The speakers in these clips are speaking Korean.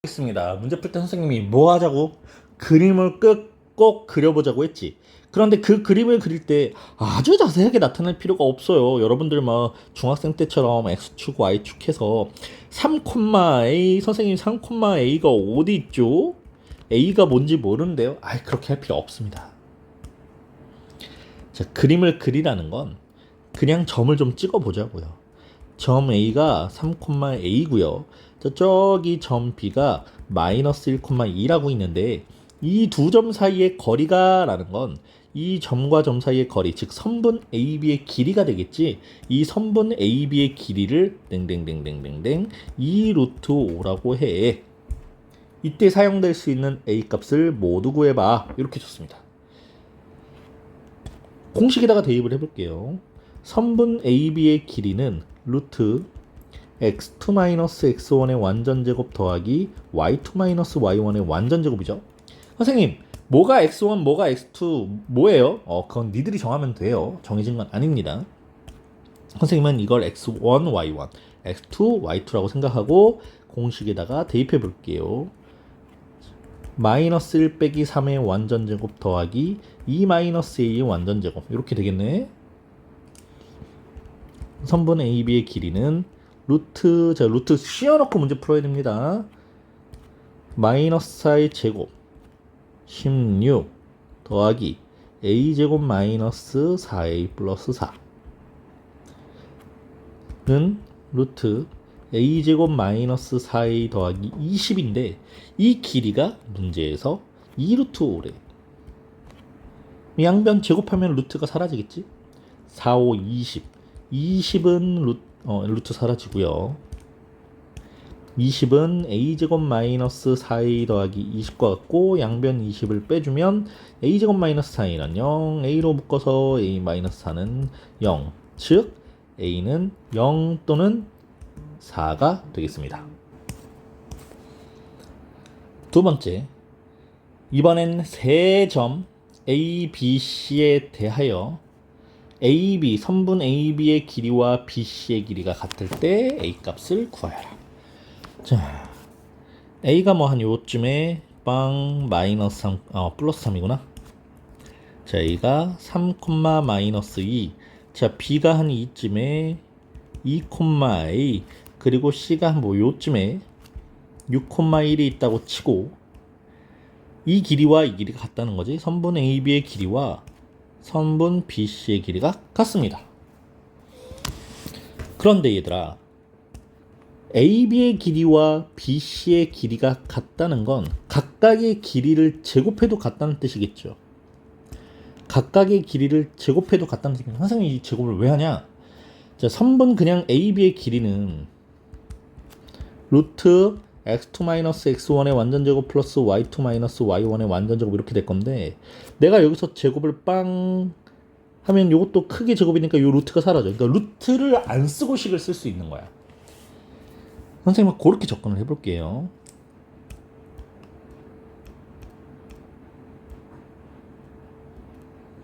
있습니다. 문제 풀 때 선생님이 뭐 하자고? 그림을 꼭 그려보자고 했지. 그런데 그 그림을 그릴 때 아주 자세하게 나타낼 필요가 없어요. 여러분들 막 중학생 때처럼 X축, Y축 해서 3,A 선생님 3,A가 어디 있죠? A가 뭔지 모르는데요. 그렇게 할 필요 없습니다. 자, 그림을 그리라는 건 그냥 점을 좀 찍어 보자고요. 점 A가 3,A고요. 저기 점 B가 마이너스 1,2라고 있는데 이 두 점 사이의 거리가 라는 건 이 점과 점 사이의 거리, 즉 선분 AB의 길이가 되겠지. 이 선분 AB의 길이를 땡땡땡땡땡땡 2 루트 5라고 해. 이때 사용될 수 있는 A 값을 모두 구해봐. 이렇게 줬습니다. 공식에다가 대입을 해볼게요. 선분 AB의 길이는 루트 x2-x1의 완전제곱 더하기 y2-y1의 완전제곱이죠. 선생님, 뭐가 x1, 뭐가 x2, 뭐예요? 그건 니들이 정하면 돼요. 정해진 건 아닙니다. 선생님은 이걸 x1, y1, x2, y2라고 생각하고 공식에다가 대입해 볼게요. 마이너스 1 빼기 3의 완전제곱 더하기 2 마이너스 a의 완전제곱 이렇게 되겠네. 선분 AB의 길이는 루트 씌워놓고 문제 풀어야 됩니다. 마이너스 4의 제곱 16 더하기 a제곱 마이너스 4a 플러스 4는 루트 a제곱 마이너스 4a 더하기 20인데 이 길이가 문제에서 2루트 5래. 양변 제곱하면 루트가 사라지겠지? 4, 5, 20 20은 루트 사라지고요. 20은 a제곱 마이너스 4a 더하기 20과 같고 양변 20을 빼주면 a제곱 마이너스 4a는 0, a로 묶어서 a 마이너스 4는 0, 즉 a는 0 또는 4가 되겠습니다. 두 번째, 이번엔 세 점 A, B, C에 대하여 AB, 선분 AB의 길이와 BC의 길이가 같을 때 A 값을 구하여라. 자, A가 뭐 한 요쯤에 빵 마이너스 3, 플러스 3이구나. 자, A가 3, 마이너스 2. 자, B가 한 이쯤에 2, A. 그리고 C가 뭐 요쯤에 6, 1이 있다고 치고 이 길이와 이 길이가 같다는 거지. 선분 AB의 길이와 선분 BC의 길이가 같습니다. 그런데 얘들아, AB의 길이와 BC의 길이가 같다는 건 각각의 길이를 제곱해도 같다는 뜻이겠죠. 각각의 길이를 제곱해도 같다는 뜻입니다. 선생님 이 제곱을 왜 하냐? 자, 선분 그냥 AB의 길이는 루트 x2-x1의 완전제곱 플러스 y2-y1의 완전제곱 이렇게 될 건데 내가 여기서 제곱을 빵 하면 이것도 크게 제곱이니까 이 루트가 사라져. 그러니까 루트를 안 쓰고 식을 쓸 수 있는 거야. 선생님은 그렇게 접근을 해볼게요.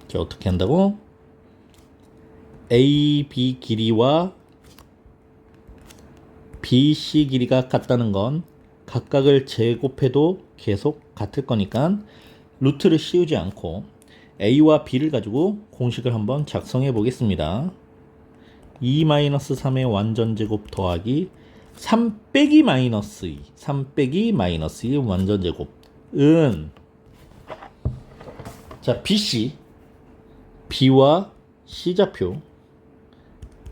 자, 어떻게 한다고? A, B 길이와 BC 길이가 같다는 건 각각을 제곱해도 계속 같을 거니까 루트를 씌우지 않고 A와 B를 가지고 공식을 한번 작성해 보겠습니다. 2-3의 완전제곱 더하기 3 빼기 마이너스 2 3 빼기 마이너스 2 완전제곱은 자, BC B와 C좌표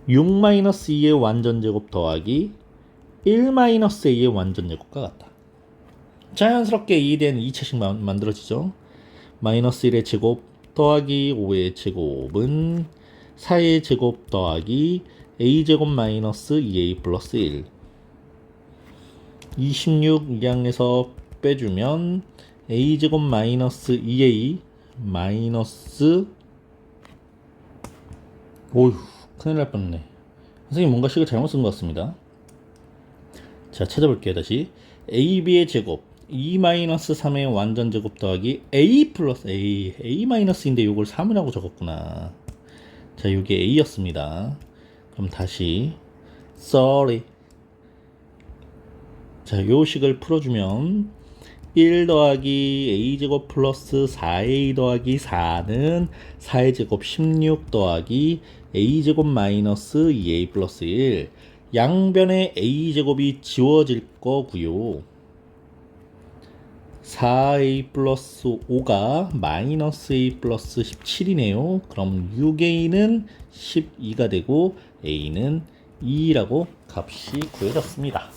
6-2의 완전제곱 더하기 1-a의 완전제곱과 같다. 자연스럽게 2에 대한 2차식 만들어지죠. 마이너스 1의 제곱 더하기 5의 제곱은 4의 제곱 더하기 a제곱 마이너스 2a 플러스 1 26 2항에서 빼주면 a제곱 마이너스 2a 마이너스 오휴 큰일 날 뻔했네. 선생님 뭔가 식을 잘못 쓴 것 같습니다. 자, 찾아볼게요. 다시 AB의 제곱 2-3의 완전제곱 더하기 A 플러스 A-인데 이걸 3이라고 적었구나. 자, 이게 A였습니다. 그럼 다시 sorry 자, 요 식을 풀어주면 1 더하기 a제곱 플러스 4a 더하기 4는 4의 제곱 16 더하기 a제곱 마이너스 2a 플러스 1. 양변에 a제곱이 지워질 거고요. 4a 플러스 5가 마이너스 a 플러스 17이네요. 그럼 6a는 12가 되고 a는 2라고 값이 구해졌습니다.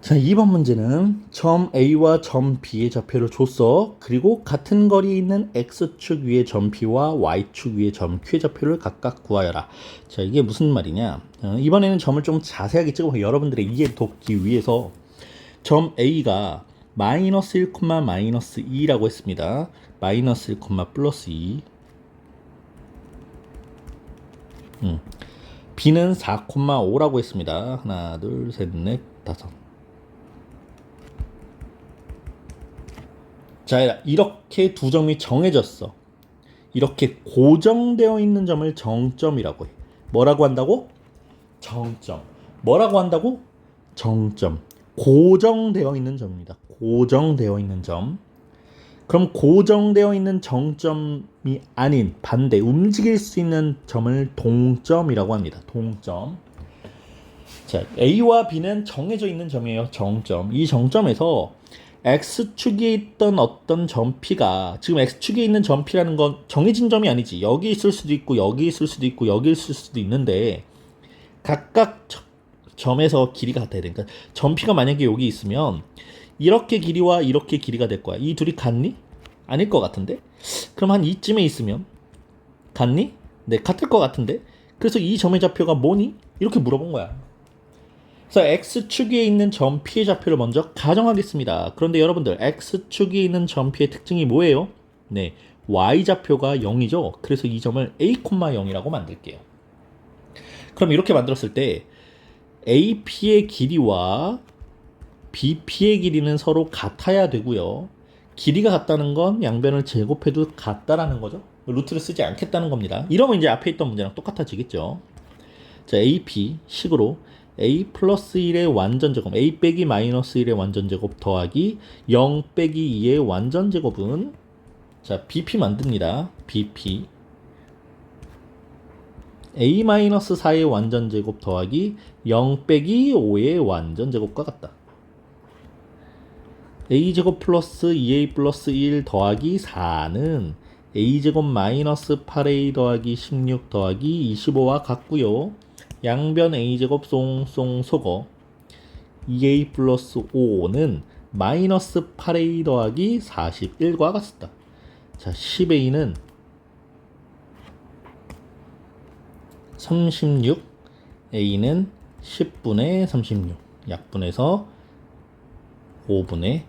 자, 2번 문제는 점 A와 점 B의 좌표를 줬어. 그리고 같은 거리에 있는 X축 위의 점 P와 Y축 위의 점 Q의 좌표를 각각 구하여라. 자, 이게 무슨 말이냐? 이번에는 점을 좀 자세하게 찍어서 여러분들의 이해를 돕기 위해서 점 A가 마이너스 1, 마이너스 2라고 했습니다. 마이너스 1, 플러스 2. B는 4, 5라고 했습니다. 하나, 둘, 셋, 넷, 다섯. 자, 이렇게 두 점이 정해졌어. 이렇게 고정되어 있는 점을 정점이라고 해. 뭐라고 한다고? 정점. 뭐라고 한다고? 정점. 고정되어 있는 점입니다. 고정되어 있는 점. 그럼 고정되어 있는 정점이 아닌 반대 움직일 수 있는 점을 동점이라고 합니다. 동점. 자, A와 B는 정해져 있는 점이에요. 정점. 이 정점에서 X축에 있던 어떤 점 P가 지금 X축에 있는 점 P라는 건 정해진 점이 아니지. 여기 있을 수도 있고 여기 있을 수도 있고 여기 있을 수도 있는데 각각 점에서 길이가 같아야 되니까 점 P가 만약에 여기 있으면 이렇게 길이와 이렇게 길이가 될 거야. 이 둘이 같니? 아닐 것 같은데? 그럼 한 이쯤에 있으면 같니? 네, 같을 것 같은데? 그래서 이 점의 좌표가 뭐니? 이렇게 물어본 거야. 그래서 X축에 있는 점 P의 좌표를 먼저 가정하겠습니다. 그런데 여러분들 X축에 있는 점 P의 특징이 뭐예요? 네, Y좌표가 0이죠. 그래서 이 점을 A, 0이라고 만들게요. 그럼 이렇게 만들었을 때 AP의 길이와 BP의 길이는 서로 같아야 되고요. 길이가 같다는 건 양변을 제곱해도 같다라는 거죠. 루트를 쓰지 않겠다는 겁니다. 이러면 이제 앞에 있던 문제랑 똑같아지겠죠. 자, AP 식으로 a 플러스 1의 완전제곱 a 빼기 마이너스 1의 완전제곱 더하기 0 빼기 2의 완전제곱은 자 BP 만듭니다. BP a 마이너스 4의 완전제곱 더하기 0 빼기 5의 완전제곱과 같다. a제곱 플러스 2a 플러스 1 더하기 4는 a제곱 마이너스 8a 더하기 16 더하기 25와 같고요. 양변 a제곱 쏭쏭 속어 2a 플러스 5는 마이너스 8a 더하기 41과 같다. 자, 10a는 36, a는 10분의 36, 약분해서 5분의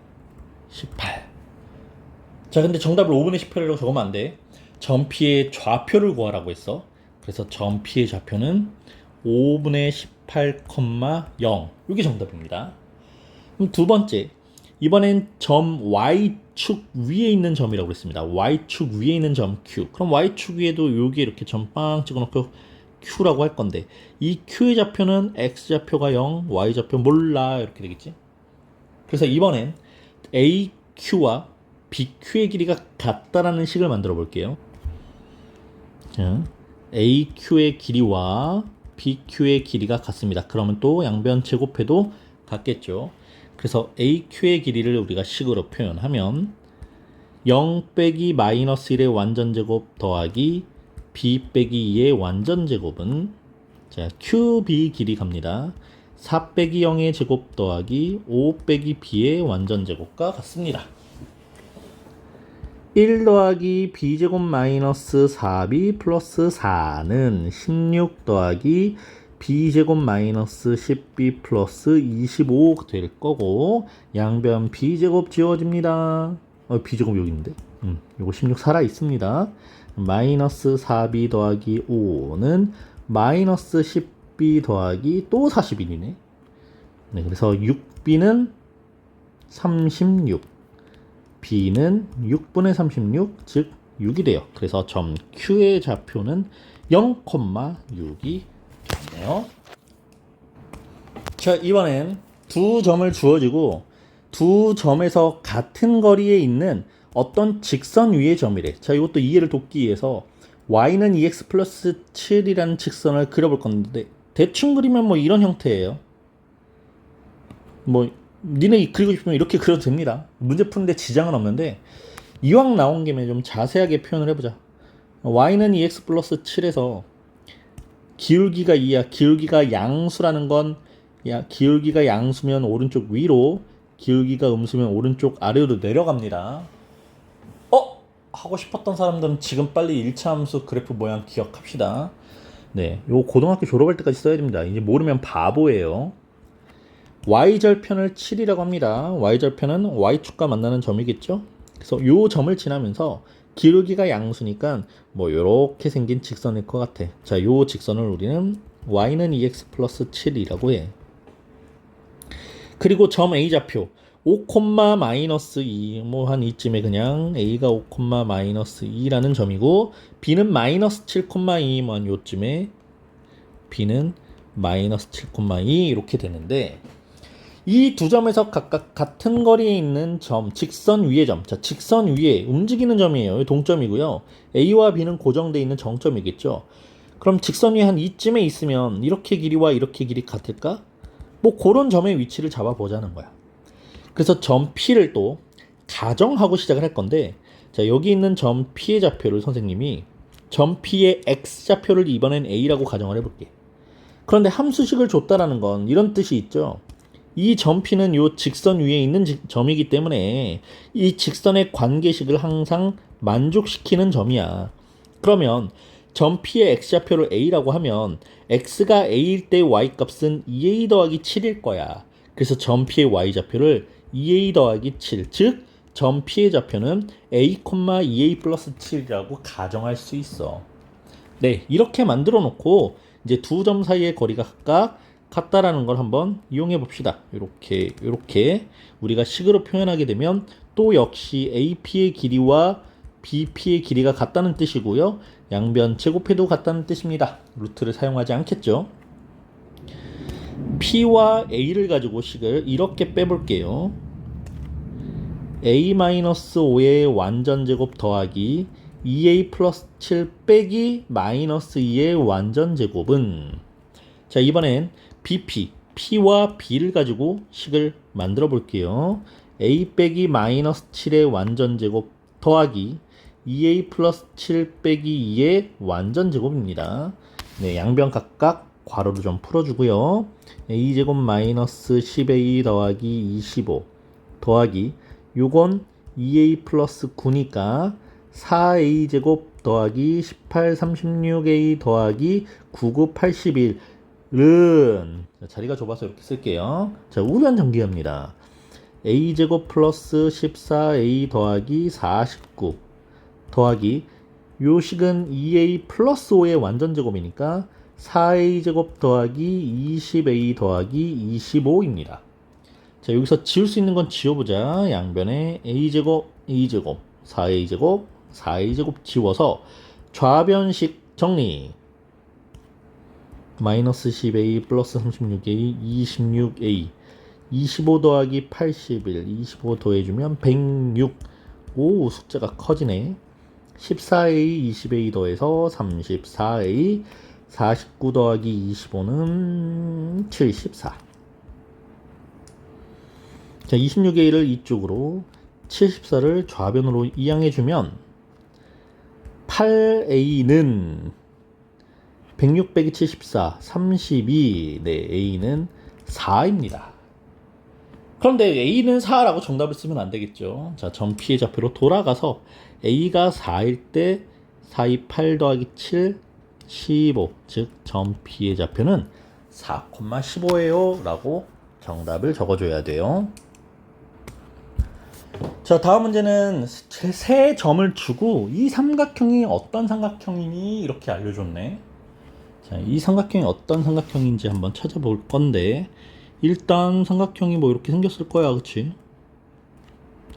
18. 자, 근데 정답을 5분의 18이라고 적으면 안 돼. 점 P의 좌표를 구하라고 했어. 그래서 점 P의 좌표는 5분의 18,0. 이게 정답입니다. 그럼 두 번째, 이번엔 점 Y축 위에 있는 점이라고 그랬습니다. Y축 위에 있는 점 Q. 그럼 Y축 위에도 여기 이렇게 점 빵 찍어놓고 Q라고 할 건데 이 Q의 좌표는 X좌표가 0, Y좌표 몰라 이렇게 되겠지. 그래서 이번엔 AQ와 BQ의 길이가 같다라는 식을 만들어 볼게요. 자, AQ의 길이와 BQ의 길이가 같습니다. 그러면 또 양변 제곱해도 같겠죠. 그래서 AQ의 길이를 우리가 식으로 표현하면 0 빼기 마이너스 1의 완전제곱 더하기 B 빼기 2의 완전제곱은 자 QB 길이 갑니다. 4 빼기 0의 제곱 더하기 5 빼기 B의 완전제곱과 같습니다. 1 더하기 b제곱 마이너스 4b 플러스 4는 16 더하기 b제곱 마이너스 10b 플러스 25 될 거고 양변 b제곱 지워집니다. b제곱 여기 있는데 요거 16 살아 있습니다. 마이너스 4b 더하기 5는 마이너스 10b 더하기 또 41이네. 네, 그래서 6b는 36 b는 6분의 36, 즉 6이 돼요. 그래서 점 Q의 좌표는 0,6이 되네요. 자, 이번엔 두 점을 주어지고 두 점에서 같은 거리에 있는 어떤 직선 위의 점이래. 자, 이것도 이해를 돕기 위해서 y는 2x 플러스 7이라는 직선을 그려볼 건데 대충 그리면 뭐 이런 형태예요. 뭐 니네 그리고 싶으면 이렇게 그려도 됩니다. 문제 푸는데 지장은 없는데 이왕 나온 김에 좀 자세하게 표현을 해보자. y는 2x 플러스 7에서 기울기가 2야. 기울기가 양수라는 건 기울기가 양수면 오른쪽 위로, 기울기가 음수면 오른쪽 아래로 내려갑니다. 하고 싶었던 사람들은 지금 빨리 1차 함수 그래프 모양 기억합시다. 네, 요 고등학교 졸업할 때까지 써야 됩니다. 이제 모르면 바보예요. y절편을 7이라고 합니다. y절편은 y축과 만나는 점이겠죠? 그래서 요 점을 지나면서 기울기가 양수니까 뭐 요렇게 생긴 직선일 것 같아. 자, 요 직선을 우리는 y는 2x 플러스 7이라고 해. 그리고 점 A좌표 5, 마이너스 2, 뭐 한 이쯤에 그냥 A가 5, 마이너스 2라는 점이고 B는 마이너스 7, 2, 뭐 한 요쯤에 B는 마이너스 7, 2 이렇게 되는데 이 두 점에서 각각 같은 거리에 있는 점, 직선 위의 점. 자, 직선 위에 움직이는 점이에요. 동점이고요. A와 B는 고정되어 있는 정점이겠죠. 그럼 직선 위에 한 이쯤에 있으면 이렇게 길이와 이렇게 길이 같을까? 뭐 그런 점의 위치를 잡아보자는 거야. 그래서 점 P를 또 가정하고 시작을 할 건데, 자, 여기 있는 점 P의 좌표를 선생님이 점 P의 X좌표를 이번엔 A라고 가정을 해볼게. 그런데 함수식을 줬다라는 건 이런 뜻이 있죠. 이 점 P는 요 직선 위에 있는 점이기 때문에 이 직선의 관계식을 항상 만족시키는 점이야. 그러면 점 P의 X좌표를 A라고 하면 X가 A일 때 Y값은 2A 더하기 7일 거야. 그래서 점 P의 Y좌표를 2A 더하기 7, 즉 점 P의 좌표는 A, 2A 플러스 7이라고 가정할 수 있어. 네, 이렇게 만들어 놓고 이제 두 점 사이의 거리가 각각 같다라는 걸 한번 이용해 봅시다. 이렇게 우리가 식으로 표현하게 되면 또 역시 AP의 길이와 BP의 길이가 같다는 뜻이고요. 양변 제곱해도 같다는 뜻입니다. 루트를 사용하지 않겠죠. P와 A를 가지고 식을 이렇게 빼볼게요. A-5의 완전제곱 더하기 2A 플러스 7 빼기 마이너스 2의 완전제곱은, 자, 이번엔 BP, P와 B를 가지고 식을 만들어 볼게요. A 빼기 마이너스 7의 완전제곱 더하기 2A 플러스 7 빼기 2의 완전제곱입니다. 네, 양변 각각 괄호를 좀 풀어주고요. A제곱 마이너스 10A 더하기 25 더하기 요건 2A 플러스 9니까 4A제곱 더하기 18, 36A 더하기 99, 81은 자리가 좁아서 이렇게 쓸게요. 자, 우변 전개합니다. A제곱 플러스 14A 더하기 49 더하기 요식은 2A 플러스 5의 완전제곱이니까 4A제곱 더하기 20A 더하기 25입니다. 자, 여기서 지울 수 있는 건 지워보자. 양변에 A제곱, A제곱, 4A제곱, 4A제곱 지워서 좌변식 정리. 마이너스 10A 플러스 36A, 26A, 25 더하기 81, 25 더해주면 106. 오, 숫자가 커지네. 14A, 20A 더해서 34A, 49 더하기 25는 74. 자, 26A를 이쪽으로 74를 좌변으로 이양해주면 8A는 106 빼기 74, 32. 네, A는 4입니다. 그런데 A는 4라고 정답을 쓰면 안 되겠죠. 자, 점 P의 좌표로 돌아가서 A가 4일 때 4, 2, 8 더하기 7, 15. 즉, 점 P의 좌표는 4,15예요. 라고 정답을 적어줘야 돼요. 자, 다음 문제는 세 점을 주고 이 삼각형이 어떤 삼각형이니 이렇게 알려줬네. 자, 이 삼각형이 어떤 삼각형인지 한번 찾아볼 건데, 일단 삼각형이 뭐 이렇게 생겼을 거야, 그치?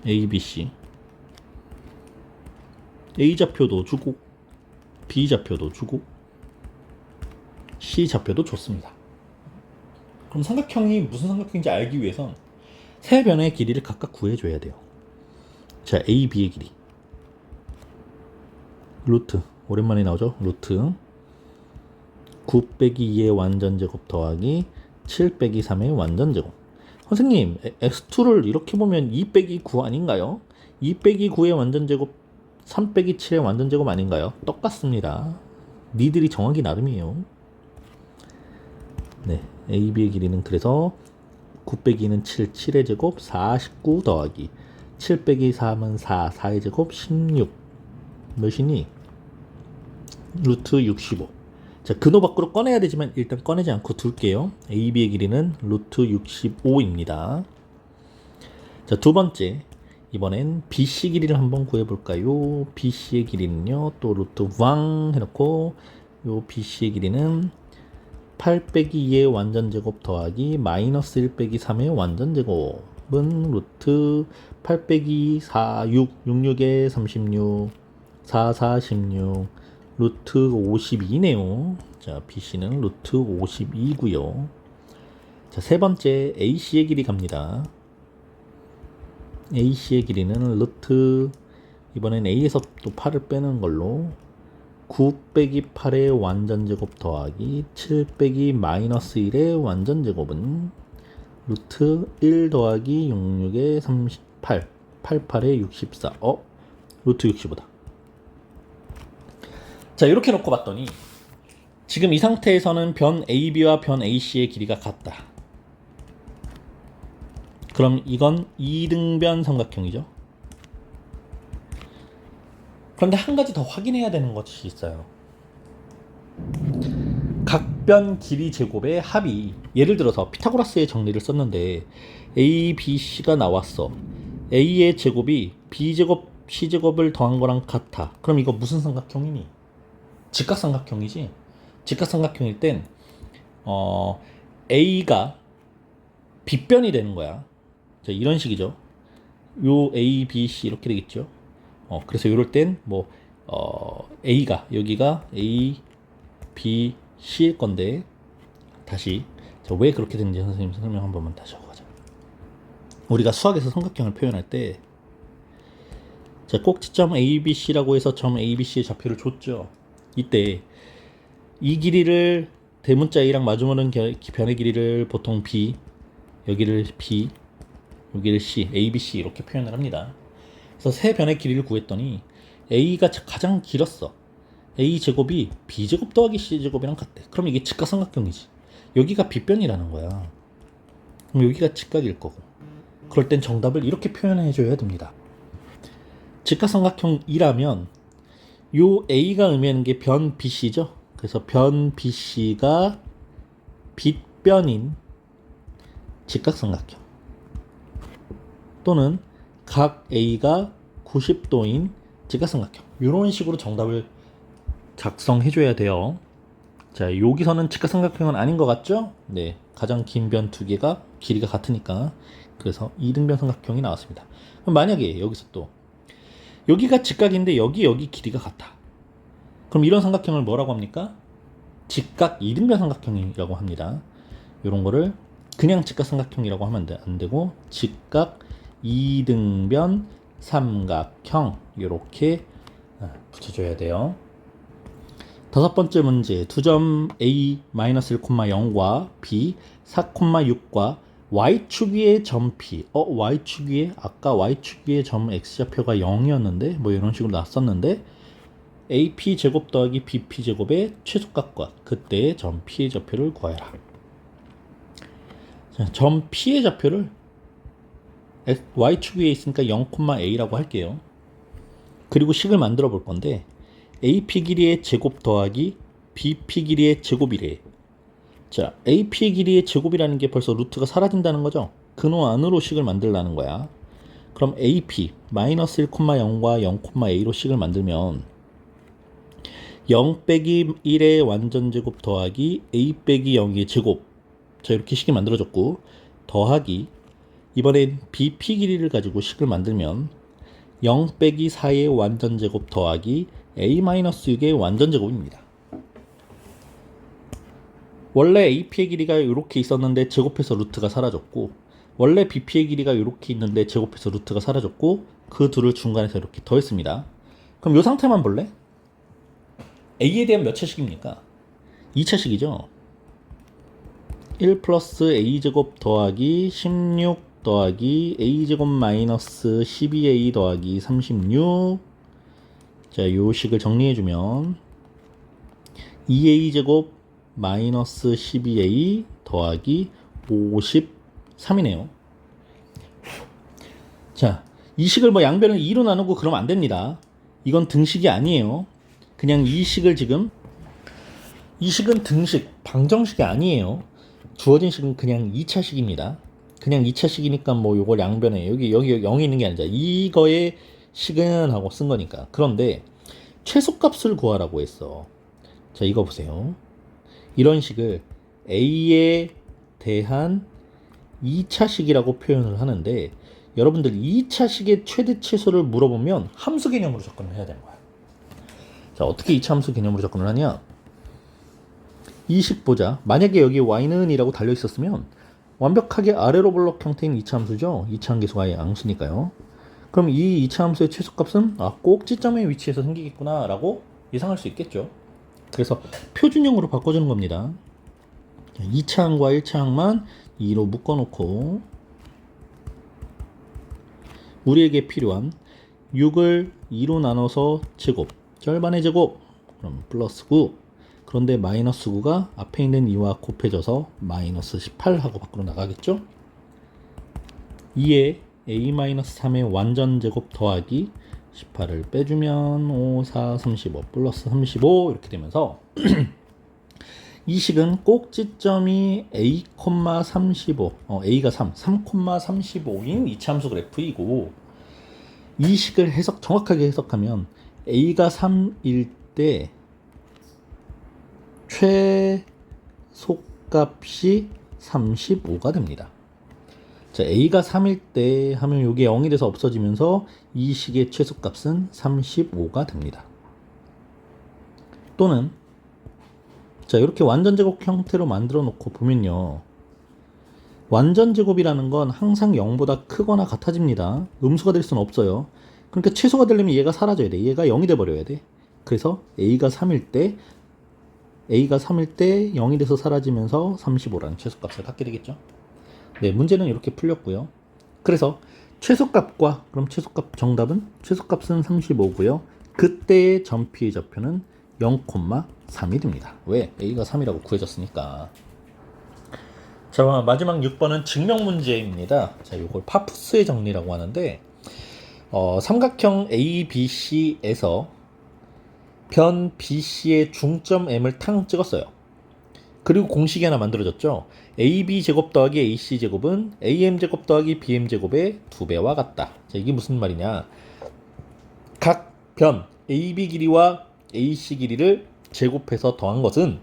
A, B, C. A 좌표도 주고 B 좌표도 주고 C 좌표도 줬습니다. 그럼 삼각형이 무슨 삼각형인지 알기 위해선 세 변의 길이를 각각 구해줘야 돼요. 자, A, B의 길이. 루트. 오랜만에 나오죠? 루트. 9 빼기 2의 완전제곱 더하기 7 빼기 3의 완전제곱. 선생님, x2를 이렇게 보면 2 빼기 9 아닌가요? 2 빼기 9의 완전제곱 3 빼기 7의 완전제곱 아닌가요? 똑같습니다. 니들이 정하기 나름이에요. 네, AB의 길이는 그래서 9 빼기는 7, 7의 제곱 49 더하기 7 빼기 3은 4, 4의 제곱 16 몇이니? 루트 65. 자, 근호 밖으로 꺼내야 되지만 일단 꺼내지 않고 둘게요. AB의 길이는 루트 65입니다. 자, 두 번째. 이번엔 BC 길이를 한번 구해볼까요? BC의 길이는요, 또 루트 왕 해놓고, 요 BC의 길이는 8 빼기 2의 완전제곱 더하기 마이너스 1 빼기 3의 완전제곱은 루트 8 빼기 4, 6, 66에 36, 4, 4, 16, 루트 52네요. 자, BC는 루트 52고요. 자, 세 번째 AC의 길이 갑니다. AC의 길이는 루트, 이번엔 A에서 또 8을 빼는 걸로 9 빼기 8의 완전제곱 더하기 7 빼기 마이너스 1의 완전제곱은 루트 1 더하기 66의 38, 88의 64. 루트 65다. 자, 이렇게 놓고 봤더니 지금 이 상태에서는 변 AB와 변 AC의 길이가 같다. 그럼 이건 2등변 삼각형이죠. 그런데 한 가지 더 확인해야 되는 것이 있어요. 각변 길이 제곱의 합이, 예를 들어서 피타고라스의 정리를 썼는데 A, B, C가 나왔어. A의 제곱이 B제곱, C제곱을 더한 거랑 같아. 그럼 이거 무슨 삼각형이니? 직각삼각형이지. 직각삼각형일 땐 A가 빗변이 되는 거야. 자, 이런 식이죠. 요 A, B, C 이렇게 되겠죠. 그래서 이럴 땐 뭐 A가, 여기가 A, B, C일 건데, 다시 자, 왜 그렇게 되는지 선생님 설명 한 번만 다시 하고 가자. 우리가 수학에서 삼각형을 표현할 때, 자, 꼭지점 ABC라고 해서 점 ABC의 좌표를 줬죠. 이때 이 길이를 대문자 A랑 마주보는 변의 길이를 보통 B, 여기를 B, 여기를 C, ABC 이렇게 표현을 합니다. 그래서 세 변의 길이를 구했더니 A가 가장 길었어. A 제곱이 B 제곱 더하기 C 제곱이랑 같대. 그럼 이게 직각삼각형이지. 여기가 빗변이라는 거야. 그럼 여기가 직각일 거고. 그럴 땐 정답을 이렇게 표현해 줘야 됩니다. 직각삼각형이라면 요 A가 의미하는 게 변 BC죠. 그래서 변 BC가 빗변인 직각삼각형, 또는 각 A가 90도인 직각삼각형, 이런 식으로 정답을 작성해 줘야 돼요. 자, 여기서는 직각삼각형은 아닌 것 같죠? 네, 가장 긴 변 두 개가 길이가 같으니까. 그래서 2등변 삼각형이 나왔습니다. 그럼 만약에 여기서 또 여기가 직각인데 여기 길이가 같아. 그럼 이런 삼각형을 뭐라고 합니까? 직각 2등변 삼각형이라고 합니다. 이런 거를 그냥 직각삼각형이라고 하면 안 되고 직각 2등변 삼각형 이렇게 붙여줘야 돼요. 다섯 번째 문제, 두 점 A-1,0과 B 4,6과 Y축 위의 점 P. Y축 위에, 아까 Y축 위의 점 X좌표가 0이었는데 뭐 이런 식으로 나왔었는데, AP 제곱 더하기 BP 제곱의 최소값과 그때의 점 P의 좌표를 구하여라. 자, 점 P의 좌표를 Y축 위에 있으니까 0,A라고 할게요. 그리고 식을 만들어 볼 건데, AP 길이의 제곱 더하기 BP 길이의 제곱이래. 자, AP의 길이의 제곱이라는 게 벌써 루트가 사라진다는 거죠. 근호 안으로 식을 만들라는 거야. 그럼 AP 마이너스 1,0과 0,A로 식을 만들면 0 빼기 1의 완전제곱 더하기 A 빼기 0의 제곱. 자, 이렇게 식이 만들어졌고, 더하기 이번엔 BP 길이를 가지고 식을 만들면 0 빼기 4의 완전제곱 더하기 A-6의 완전제곱입니다. 원래 AP의 길이가 이렇게 있었는데 제곱해서 루트가 사라졌고, 원래 BP의 길이가 이렇게 있는데 제곱해서 루트가 사라졌고, 그 둘을 중간에서 이렇게 더했습니다. 그럼 이 상태만 볼래? A에 대한 몇 차식입니까? 2차식이죠. 1 플러스 A제곱 더하기 16 더하기 A제곱 마이너스 12A 더하기 36. 자, 요 식을 정리해주면 2A제곱 마이너스 12A 더하기 53이네요. 자, 이 식을 뭐 양변을 2로 나누고 그러면 안 됩니다. 이건 등식이 아니에요. 그냥 이 식을 지금, 이 식은 등식, 방정식이 아니에요. 주어진 식은 그냥 2차식입니다. 그냥 2차식이니까 뭐 요걸 양변에 여기 0이 있는 게 아니라 이거의 식은 하고 쓴 거니까. 그런데 최소값을 구하라고 했어. 자, 이거 보세요. 이런 식을 A에 대한 2차식이라고 표현을 하는데, 여러분들 2차식의 최대 최소를 물어보면 함수 개념으로 접근을 해야 되는 거야. 자, 어떻게 2차 함수 개념으로 접근을 하냐? 이 식 보자. 만약에 여기 y는 이라고 달려 있었으면 완벽하게 아래로 블록 형태인 2차 함수죠. 2차 함계수가 양수니까요. 그럼 이 2차 함수의 최소값은 꼭지점의 위치에서 생기겠구나 라고 예상할 수 있겠죠. 그래서 표준형으로 바꿔주는 겁니다. 2차 항과 1차 항만 2로 묶어놓고, 우리에게 필요한 6을 2로 나눠서 제곱, 절반의 제곱, 그럼 플러스 9. 그런데 마이너스 9가 앞에 있는 2와 곱해져서 마이너스 18하고 밖으로 나가겠죠? 2에 a-3의 완전 제곱 더하기 18을 빼주면 5, 4, 35 플러스 35 이렇게 되면서 이 식은 꼭지점이 a, 35, a가 3,35인 이차함수 그래프이고, 이 식을 정확하게 해석하면 a가 3일 때 최소값이 35가 됩니다. 자, a가 3일 때 하면 이게 0이 돼서 없어지면서 이 식의 최소값은 35가 됩니다. 또는 자, 이렇게 완전제곱 형태로 만들어 놓고 보면요, 완전제곱이라는 건 항상 0보다 크거나 같아집니다. 음수가 될 수는 없어요. 그러니까 최소가 되려면 얘가 사라져야 돼. 얘가 0이 돼버려야 돼. 그래서 a가 3일 때 0이 돼서 사라지면서 35라는 최소값을 갖게 되겠죠. 네, 문제는 이렇게 풀렸고요. 그래서 그럼 최소값 정답은, 최소값은 35고요. 그때의 전피의 좌표는 0,3이 됩니다. 왜? a가 3이라고 구해졌으니까. 자, 마지막 6번은 증명 문제입니다. 자, 이걸 파푸스의 정리라고 하는데, 삼각형 ABC에서 변 BC의 중점 M을 탕 찍었어요. 그리고 공식이 하나 만들어졌죠. AB제곱 더하기 AC제곱은 AM제곱 더하기 BM제곱의 2배와 같다. 자, 이게 무슨 말이냐? 각 변 AB 길이와 AC 길이를 제곱해서 더한 것은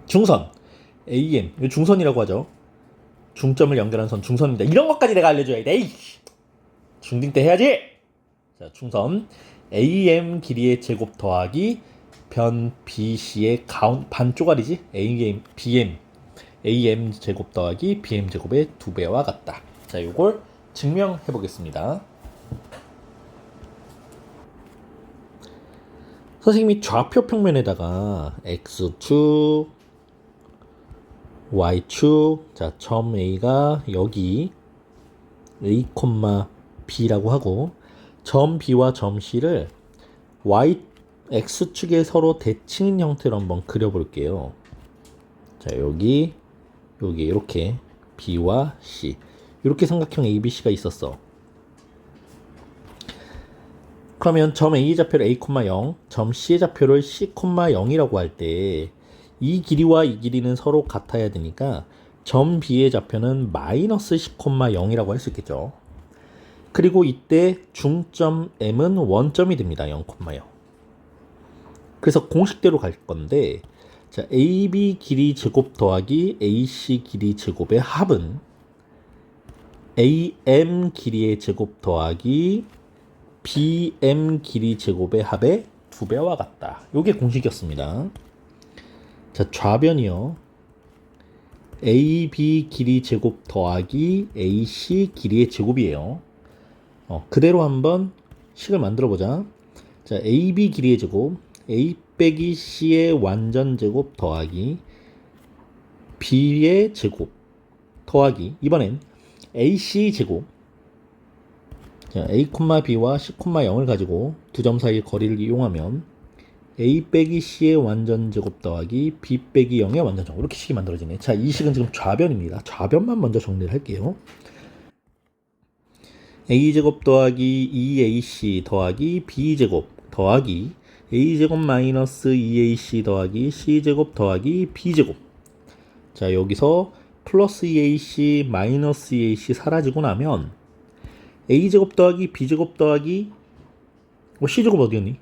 중선 AM, 중선이라고 하죠. 중점을 연결한 선 중선입니다. 이런 것까지 내가 알려줘야 돼. 중딩 때 해야지. 자, 중선 AM 길이의 제곱 더하기 변 BC의 반 쪼가리지. AM 제곱 더하기 BM 제곱의 2배와 같다. 자, 요걸 증명해 보겠습니다. 선생님이 좌표 평면에다가 X축, Y축, 자, 점 A가 여기 A, B라고 하고, 점 B와 점 C를 X축에 서로 대칭인 형태로 한번 그려볼게요. 자, 여기 이렇게 B와 C, 이렇게 삼각형 ABC가 있었어. 그러면 점 A의 좌표를 A,0, 점 C의 좌표를 C,0이라고 할 때 이 길이와 이 길이는 서로 같아야 되니까 점 B의 좌표는 마이너스 C,0이라고 할 수 있겠죠. 그리고 이때 중점 M은 원점이 됩니다. 0,0. 그래서 공식대로 갈 건데, 자, AB 길이 제곱 더하기 AC 길이 제곱의 합은 AM 길이의 제곱 더하기 BM 길이 제곱의 합의 2배와 같다. 요게 공식이었습니다. 자, 좌변이요. AB 길이 제곱 더하기 AC 길이의 제곱이에요. 그대로 한번 식을 만들어 보자. 자, AB 길이의 제곱, A 빼기 C의 완전 제곱 더하기 B의 제곱 더하기 이번엔 AC 제곱. 자, A, B와 C, 0을 가지고 두 점 사이의 거리를 이용하면 A 빼기 C의 완전 제곱 더하기 B 빼기 0의 완전 제곱. 이렇게 식이 만들어지네. 자, 이 식은 지금 좌변입니다. 좌변만 먼저 정리를 할게요. A제곱 더하기 2AC 더하기 B제곱 더하기 A제곱 마이너스 2AC 더하기 C제곱 더하기 B제곱. 자, 여기서 플러스 2AC 마이너스 2AC 사라지고 나면 A제곱 더하기 B제곱 더하기 C제곱 어디였니?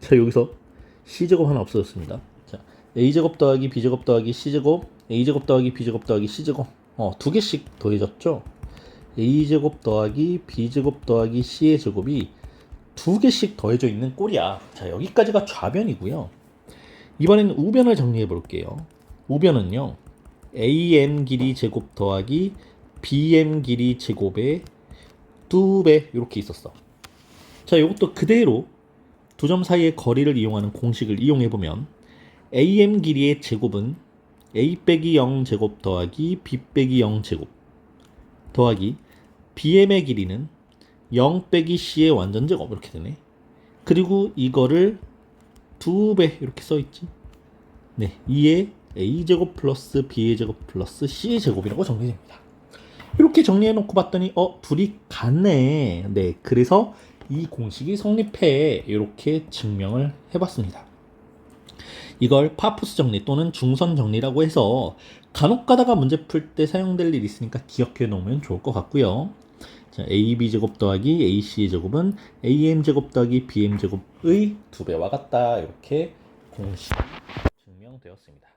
자, 여기서 C제곱 하나 없어졌습니다. 자, A제곱 더하기 B제곱 더하기 C제곱, A제곱 더하기 B제곱 더하기 C제곱. 두 개씩 더해졌죠? A제곱 더하기 B제곱 더하기 C의 제곱이 두 개씩 더해져 있는 꼴이야. 자, 여기까지가 좌변이고요. 이번에는 우변을 정리해 볼게요. 우변은요. AM 길이 제곱 더하기 BM 길이 제곱의 2배 이렇게 있었어. 자, 이것도 그대로 두 점 사이의 거리를 이용하는 공식을 이용해 보면 AM 길이의 제곱은 A 빼기 0 제곱 더하기 B 빼기 0 제곱 더하기 BM의 길이는 0 빼기 C의 완전 제곱 이렇게 되네. 그리고 이거를 2배 이렇게 써있지. 네, 2의 A제곱 플러스 B의 제곱 플러스 C의 제곱이라고 정리됩니다. 이렇게 정리해놓고 봤더니 둘이 같네. 네, 그래서 이 공식이 성립해. 이렇게 증명을 해봤습니다. 이걸 파푸스 정리 또는 중선 정리라고 해서 간혹 가다가 문제 풀 때 사용될 일이 있으니까 기억해 놓으면 좋을 것 같고요. 자, AB제곱 더하기 AC의 제곱은 AM제곱 더하기 BM제곱의 2배와 같다. 이렇게 공식 증명되었습니다.